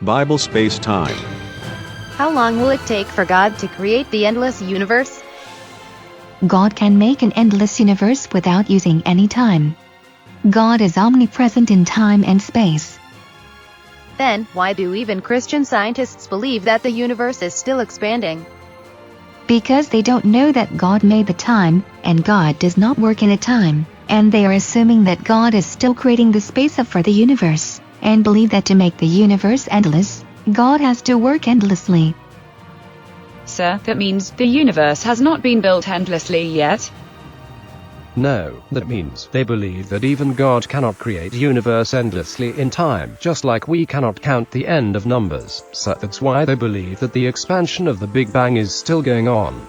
Bible Space Time. How long will it take for God to create the endless universe? God can make an endless universe without using any time. God is omnipresent in time and space. Then, why do even Christian scientists believe that the universe is still expanding? Because they don't know that God made the time, and God does not work in a time, and they are assuming that God is still creating the space for the universe, and believe that to make the universe endless, God has to work endlessly. Sir, that means the universe has not been built endlessly yet? No, that means they believe that even God cannot create a universe endlessly in time, just like we cannot count the end of numbers, so that's why they believe that the expansion of the Big Bang is still going on.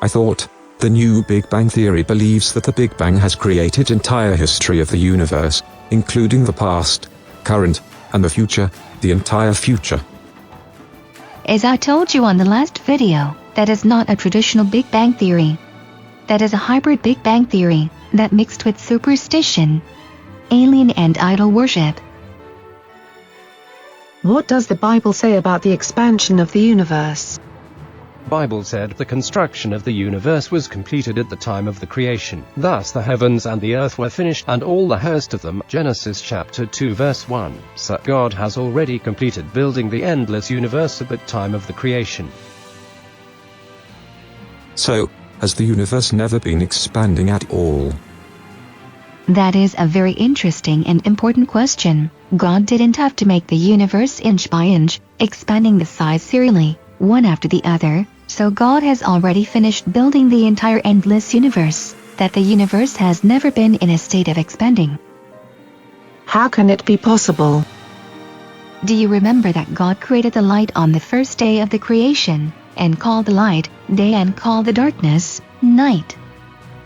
I thought, the new Big Bang theory believes that the Big Bang has created entire history of the universe, including the past, current, and the future, the entire future. As I told you on the last video, that is not a traditional Big Bang theory. That is a hybrid Big Bang theory, that mixed with superstition, alien and idol worship. What does the Bible say about the expansion of the universe? Bible said the construction of the universe was completed at the time of the creation. Thus the heavens and the earth were finished and all the host of them. Genesis chapter 2 verse 1. So God has already completed building the endless universe at the time of the creation. So, has the universe never been expanding at all? That is a very interesting and important question. God didn't have to make the universe inch by inch, expanding the size serially, one after the other, so God has already finished building the entire endless universe, that the universe has never been in a state of expanding. How can it be possible? Do you remember that God created the light on the first day of the creation, and called the light day and called the darkness night?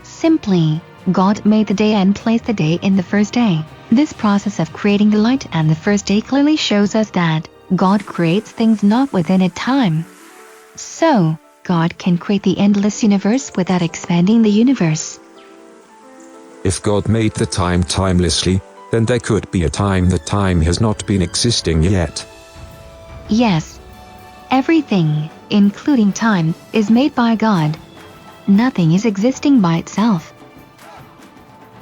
Simply, God made the day and placed the day in the first day. This process of creating the light and the first day clearly shows us that God creates things not within a time. So, God can create the endless universe without expanding the universe. If God made the time timelessly, then there could be a time that time has not been existing yet. Yes. Everything, including time, is made by God. Nothing is existing by itself.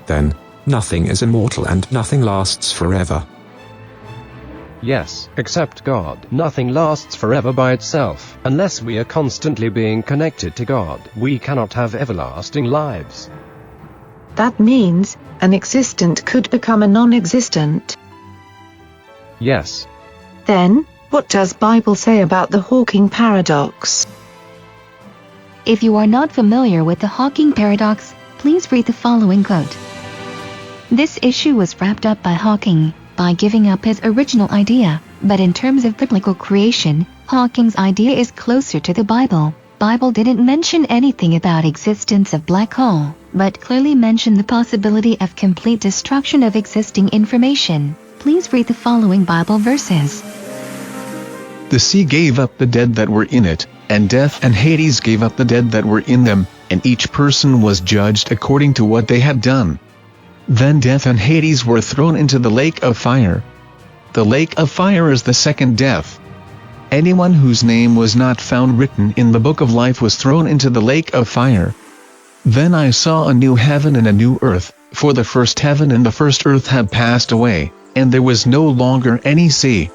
Then, nothing is immortal and nothing lasts forever. Yes, except God. Nothing lasts forever by itself. Unless we are constantly being connected to God, we cannot have everlasting lives. That means, an existent could become a non-existent. Yes. Then, what does Bible say about the Hawking paradox? If you are not familiar with the Hawking paradox, please read the following quote. This issue was wrapped up by Hawking, by giving up his original idea, but in terms of biblical creation, Hawking's idea is closer to the Bible. Bible didn't mention anything about existence of black hole, but clearly mentioned the possibility of complete destruction of existing information. Please read the following Bible verses. The sea gave up the dead that were in it, and death and Hades gave up the dead that were in them, and each person was judged according to what they had done. Then death and Hades were thrown into the lake of fire. The lake of fire is the second death. Anyone whose name was not found written in the book of life was thrown into the lake of fire. Then I saw a new heaven and a new earth, for the first heaven and the first earth had passed away, and there was no longer any sea.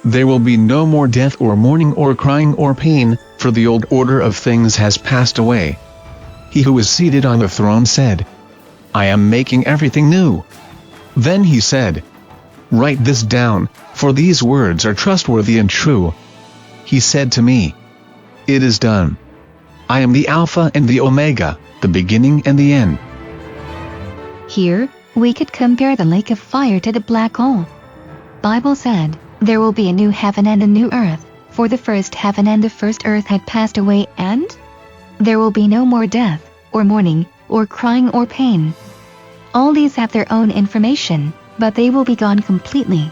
There will be no more death or mourning or crying or pain, for the old order of things has passed away. He who is seated on the throne said, I am making everything new. Then he said, Write this down, for these words are trustworthy and true. He said to me, It is done. I am the Alpha and the Omega, the beginning and the end. Here, we could compare the lake of fire to the black hole. Bible said, there will be a new heaven and a new earth, for the first heaven and the first earth had passed away, and there will be no more death, or mourning, or crying or pain. All these have their own information, but they will be gone completely.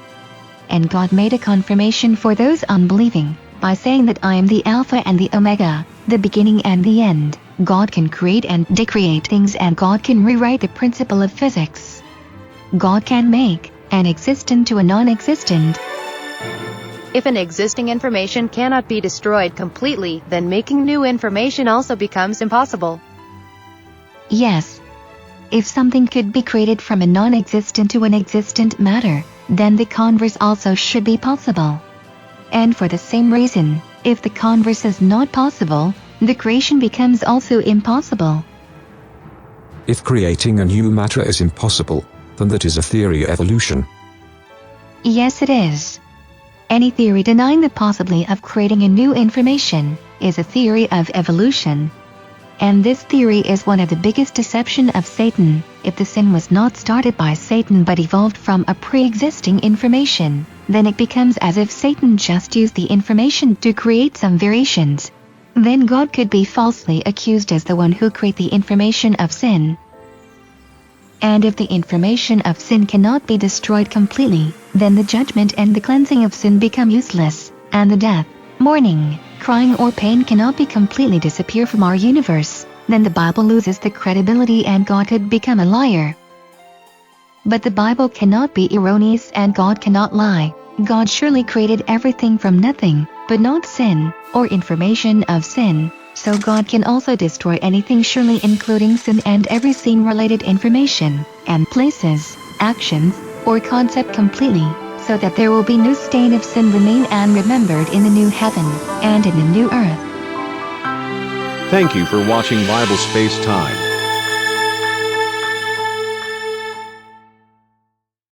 And God made a confirmation for those unbelieving, by saying that I am the Alpha and the Omega, the beginning and the end. God can create and decreate things, and God can rewrite the principle of physics. God can make an existent to a non-existent. If an existing information cannot be destroyed completely, then making new information also becomes impossible. Yes. If something could be created from a non-existent to an existent matter, then the converse also should be possible. And for the same reason, if the converse is not possible, the creation becomes also impossible. If creating a new matter is impossible, then that is a theory of evolution. Yes, it is. Any theory denying the possibility of creating a new information is a theory of evolution. And this theory is one of the biggest deception of Satan. If the sin was not started by Satan but evolved from a pre-existing information, then it becomes as if Satan just used the information to create some variations. Then God could be falsely accused as the one who created the information of sin. And if the information of sin cannot be destroyed completely, then the judgment and the cleansing of sin become useless, and the death, mourning, crying or pain cannot be completely disappear from our universe, then the Bible loses the credibility and God could become a liar. But the Bible cannot be erroneous and God cannot lie. God surely created everything from nothing, but not sin, or information of sin. So God can also destroy anything surely including sin and every sin-related information, and places, actions, or concept completely, so that there will be no stain of sin remain and remembered in the new heaven, and in the new earth. Thank you for watching Bible Space Time.